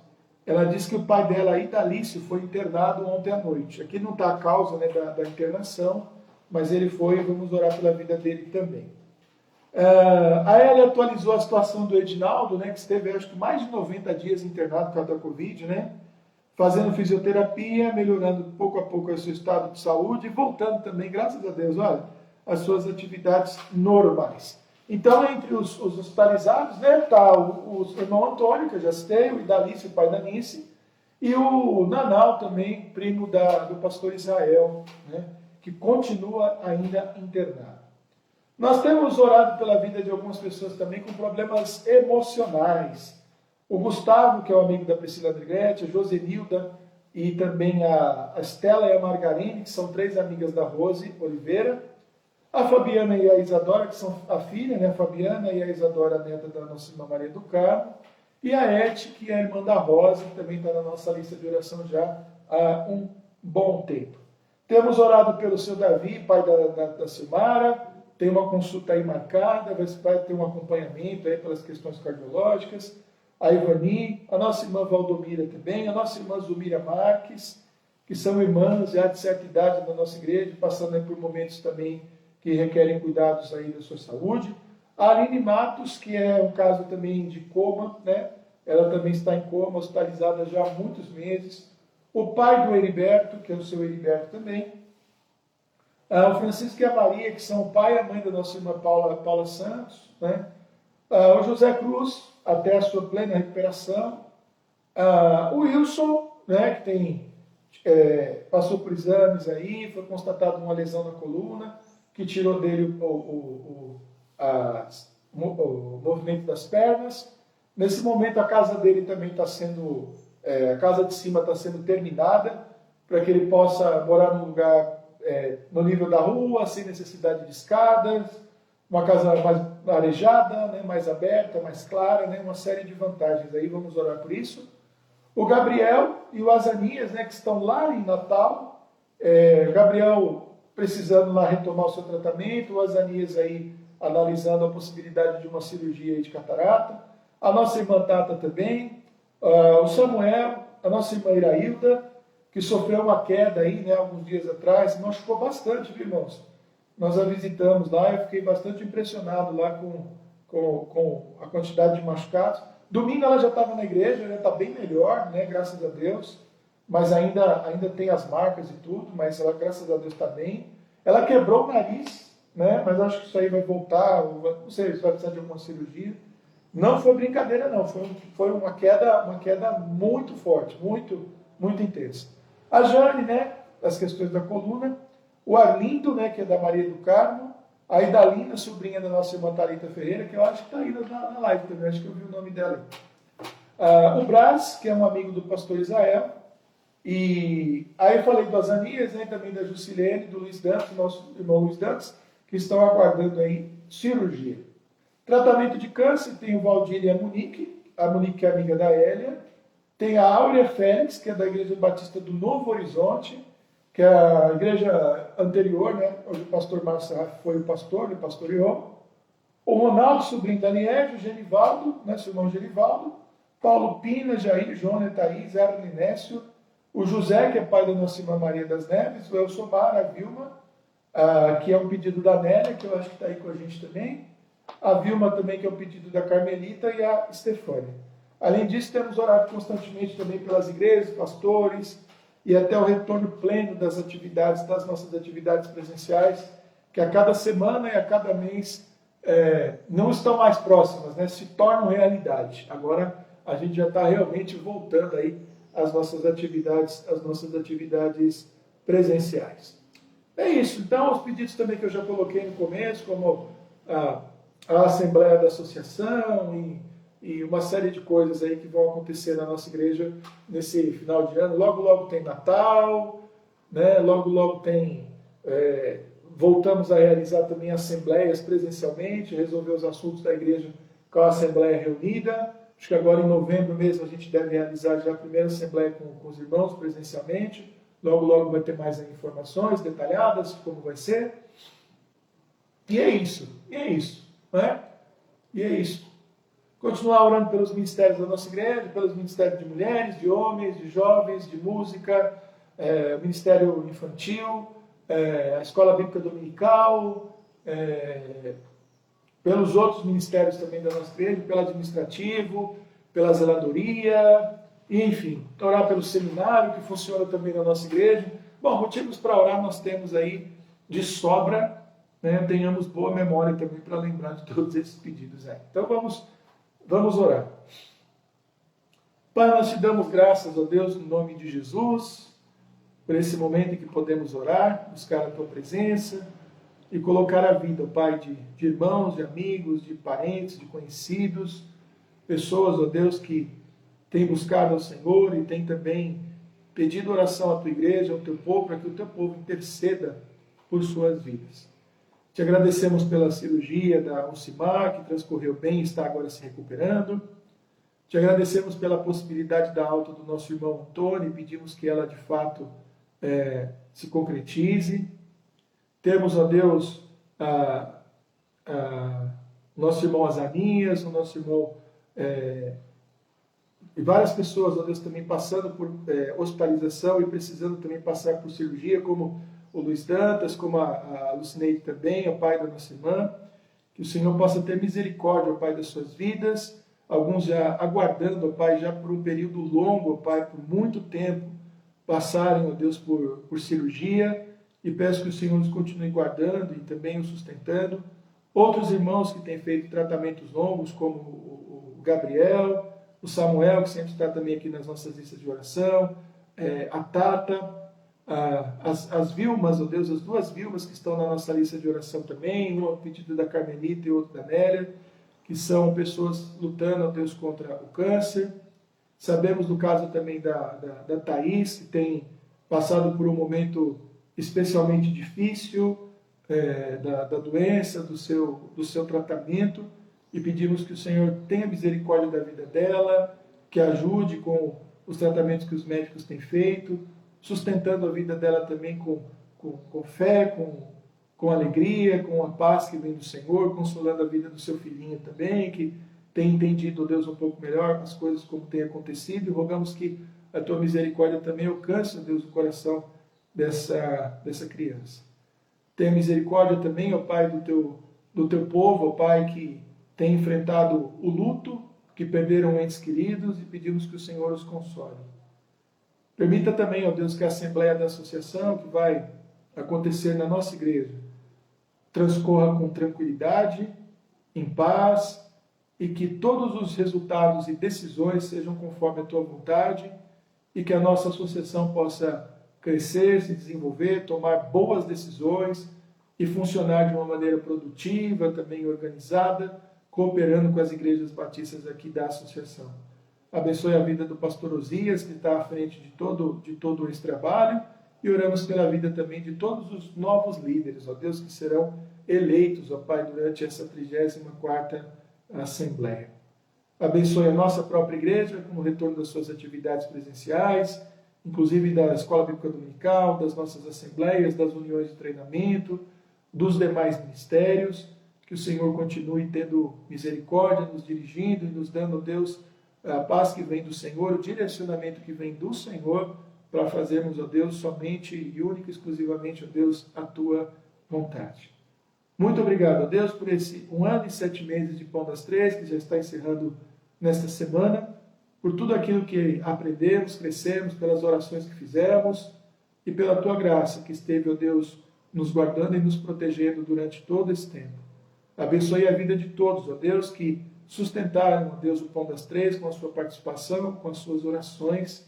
ela disse que o pai dela, Idalício, foi internado ontem à noite. Aqui não está a causa, né, da internação, mas ele foi, vamos orar pela vida dele também. A Elia atualizou a situação do Edinaldo, né, que esteve, acho que, mais de 90 dias internado por causa da Covid, né, fazendo fisioterapia, melhorando pouco a pouco o seu estado de saúde e voltando também, graças a Deus, olha, às suas atividades normais. Então, entre os hospitalizados, né, está o irmão Antônio, que eu já citei, o Idalice, o pai da Nice, e o Nanal também, primo do pastor Israel, né, que continua ainda internado. Nós temos orado pela vida de algumas pessoas também com problemas emocionais. O Gustavo, que é o amigo da Priscila Andrighetti, a Josenilda e também a Estela e a Margarine, que são 3 amigas da Rose Oliveira. A Fabiana e a Isadora, que são a filha, né? A Fabiana e a Isadora, neta da nossa irmã Maria do Carmo. E a Ete, que é a irmã da Rosa, que também está na nossa lista de oração já há um bom tempo. Temos orado pelo seu Davi, pai da Silmara. Tem uma consulta aí marcada, vai ter um acompanhamento aí pelas questões cardiológicas. A Ivani, a nossa irmã Valdomira também, a nossa irmã Zumira Marques, que são irmãs já de certa idade na nossa igreja, passando aí por momentos também que requerem cuidados aí da sua saúde. A Aline Matos, que é um caso também de coma, né? Ela também está em coma, hospitalizada já há muitos meses. O pai do Heriberto, que é o seu Heriberto também. O Francisco e a Maria, que são o pai e a mãe da nossa irmã Paula Santos, né? O José Cruz, até a sua plena recuperação. O Wilson, né, que tem, passou por exames aí, foi constatado uma lesão na coluna, que tirou dele o movimento das pernas. Nesse momento a casa dele também está sendo, a casa de cima está sendo terminada, para que ele possa morar num lugar no nível da rua, sem necessidade de escadas, uma casa mais arejada, né, mais aberta, mais clara, né, uma série de vantagens aí, vamos orar por isso. O Gabriel e o Azanias, né, que estão lá em Natal, Gabriel precisando lá retomar o seu tratamento, o Azanias aí analisando a possibilidade de uma cirurgia de catarata, a nossa irmã Tata também, o Samuel, a nossa irmã Irailda, que sofreu uma queda aí, né, alguns dias atrás, machucou bastante, viu, irmãos? Nós a visitamos lá, eu fiquei bastante impressionado lá com a quantidade de machucados. Domingo ela já estava na igreja, já está bem melhor, né, graças a Deus, mas ainda tem as marcas e tudo, mas ela, graças a Deus, está bem. Ela quebrou o nariz, né, mas acho que isso aí vai voltar, não sei se vai precisar de alguma cirurgia. Não foi brincadeira, não, foi uma queda muito forte, muito intensa. A Jane, né, as questões da coluna, o Arlindo, né, que é da Maria do Carmo, a Idalina, sobrinha da nossa irmã Thalita Ferreira, que eu acho que está aí na live também, acho que eu vi o nome dela. O Brás, que é um amigo do pastor Israel, e aí eu falei do Azanias, né, também da Jusilene, do Luiz Dantas, nosso irmão Luiz Dantas, que estão aguardando aí cirurgia. Tratamento de câncer, tem o Valdir e a Monique que é amiga da Hélia, tem a Áurea Félix, que é da Igreja Batista do Novo Horizonte, que é a igreja anterior, né, onde o pastor Márcio foi o pastor, ele pastoreou. O Ronaldo, sobrinho da Liege, o Genivaldo, né, seu irmão Genivaldo, Paulo Pina, Jair, Jônia, Thaís, Erlen Nécio, o José, que é pai da nossa irmã Maria das Neves, o Elsomar, a Vilma, que é um pedido da Nélia, que eu acho que está aí com a gente também, a Vilma também, que é um pedido da Carmelita, e a Estefânia. Além disso, temos orado constantemente também pelas igrejas, pastores, e até o retorno pleno das nossas atividades presenciais, que a cada semana e a cada mês não estão mais próximas, né, se tornam realidade. Agora a gente já está realmente voltando aí às nossas atividades presenciais. É isso. Então, os pedidos também que eu já coloquei no começo, como a Assembleia da Associação e uma série de coisas aí que vão acontecer na nossa igreja nesse final de ano. Logo, logo tem Natal, né? Logo, logo tem... voltamos a realizar também assembleias presencialmente, resolver os assuntos da igreja com a Assembleia reunida. Acho que agora em novembro mesmo a gente deve realizar já a primeira assembleia com os irmãos presencialmente. Logo, logo vai ter mais informações detalhadas de como vai ser. E é isso, né? E é isso. Continuar orando pelos ministérios da nossa igreja, pelos ministérios de mulheres, de homens, de jovens, de música, o ministério infantil, a escola bíblica dominical, pelos outros ministérios também da nossa igreja, pelo administrativo, pela zeladoria, enfim, orar pelo seminário que funciona também na nossa igreja. Bom, motivos para orar nós temos aí de sobra, né? Tenhamos boa memória também para lembrar de todos esses pedidos aí. Então vamos orar. Pai, nós te damos graças, ó Deus, no nome de Jesus, por esse momento em que podemos orar, buscar a tua presença e colocar a vida, ó Pai, de irmãos, de amigos, de parentes, de conhecidos, pessoas, ó Deus, que têm buscado ao Senhor e têm também pedido oração à tua igreja, ao teu povo, para que o teu povo interceda por suas vidas. Te agradecemos pela cirurgia da Ucimar, que transcorreu bem e está agora se recuperando. Te agradecemos pela possibilidade da alta do nosso irmão Antônio e pedimos que ela de fato se concretize. Temos, ó Deus, nosso irmão Azanias, o nosso irmão e várias pessoas, ó Deus, também passando por hospitalização e precisando também passar por cirurgia, como o Luiz Dantas, como a Lucineide também, o pai da nossa irmã. Que o Senhor possa ter misericórdia, ó Pai, das suas vidas. Alguns já aguardando, ó Pai, já por um período longo, ó Pai, por muito tempo, passarem, ó Deus, por cirurgia. E peço que o Senhor nos continue guardando e também os sustentando. Outros irmãos que têm feito tratamentos longos, como o Gabriel, o Samuel, que sempre está também aqui nas nossas listas de oração, a Tata, as Vilmas, ó Deus, as duas Vilmas que estão na nossa lista de oração também, um a pedido da Carmelita e outro da Nélia, que são pessoas lutando, ó Deus, contra o câncer. Sabemos do caso também da Thaís, que tem passado por um momento especialmente difícil da doença, do seu tratamento, e pedimos que o Senhor tenha misericórdia da vida dela, que ajude com os tratamentos que os médicos têm feito, sustentando a vida dela também com fé, com alegria, com a paz que vem do Senhor, consolando a vida do seu filhinho também, que tem entendido, Deus, um pouco melhor as coisas como tem acontecido, e rogamos que a tua misericórdia também alcance, Deus, o coração dessa criança. Tenha misericórdia também, ó Pai, do teu povo, ó Pai, que tem enfrentado o luto, que perderam entes queridos, e pedimos que o Senhor os console. Permita também, ó Deus, que a Assembleia da Associação, que vai acontecer na nossa igreja, transcorra com tranquilidade, em paz, e que todos os resultados e decisões sejam conforme a tua vontade, e que a nossa associação possa crescer, se desenvolver, tomar boas decisões e funcionar de uma maneira produtiva, também organizada, cooperando com as igrejas batistas aqui da associação. Abençoe a vida do pastor Osias, que está à frente de todo esse trabalho, e oramos pela vida também de todos os novos líderes, ó Deus, que serão eleitos, ó Pai, durante essa 34ª Assembleia. Abençoe a nossa própria igreja, com o retorno das suas atividades presenciais, inclusive da Escola Bíblica Dominical, das nossas assembleias, das uniões de treinamento, dos demais ministérios. Que o Senhor continue tendo misericórdia, nos dirigindo e nos dando, ó Deus, a paz que vem do Senhor, o direcionamento que vem do Senhor, para fazermos, ó Deus, somente e única e exclusivamente, ó Deus, a tua vontade. Muito obrigado, ó Deus, por esse 1 ano e 7 meses de Pão das Três, que já está encerrando nesta semana, por tudo aquilo que aprendemos, crescemos, pelas orações que fizemos e pela tua graça que esteve, ó Deus, nos guardando e nos protegendo durante todo esse tempo. Abençoe a vida de todos, ó Deus, que sustentaram, ó Deus, o Pão das Três com a sua participação, com as suas orações,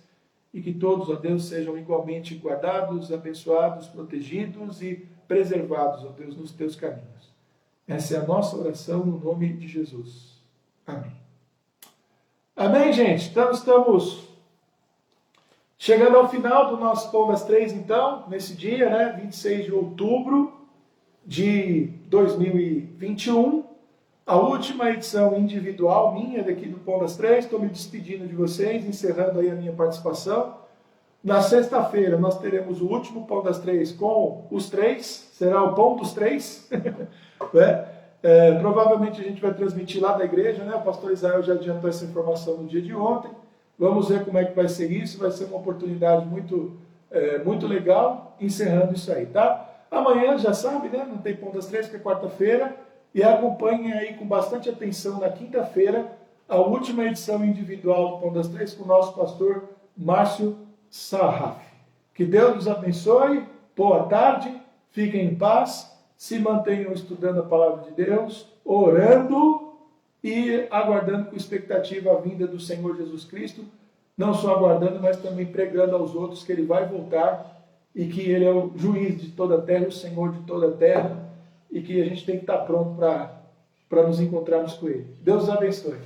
e que todos, ó Deus, sejam igualmente guardados, abençoados, protegidos e preservados, ó Deus, nos teus caminhos. Essa é a nossa oração no nome de Jesus. Amém. Amém, gente? Então, estamos chegando ao final do nosso Pão das Três, então, nesse dia, né, 26 de outubro de 2021, a última edição individual minha daqui do Pão das Três. Estou me despedindo de vocês, encerrando aí a minha participação. Na sexta-feira nós teremos o último Pão das Três com os três, será o Pão dos Três. Provavelmente a gente vai transmitir lá da igreja, né? O pastor Israel já adiantou essa informação no dia de ontem. Vamos ver como é que vai ser isso, vai ser uma oportunidade muito legal, encerrando isso aí, tá? Amanhã, já sabe, né? Não tem Pão das Três, que é quarta-feira, e acompanhem aí com bastante atenção na quinta-feira a última edição individual do Pão das Três com o nosso pastor Márcio Sarraf. Que Deus nos abençoe, boa tarde, fiquem em paz, se mantenham estudando a palavra de Deus, orando e aguardando com expectativa a vinda do Senhor Jesus Cristo, não só aguardando, mas também pregando aos outros que Ele vai voltar e que Ele é o juiz de toda a terra, o Senhor de toda a terra, e que a gente tem que estar pronto para nos encontrarmos com Ele. Deus os abençoe.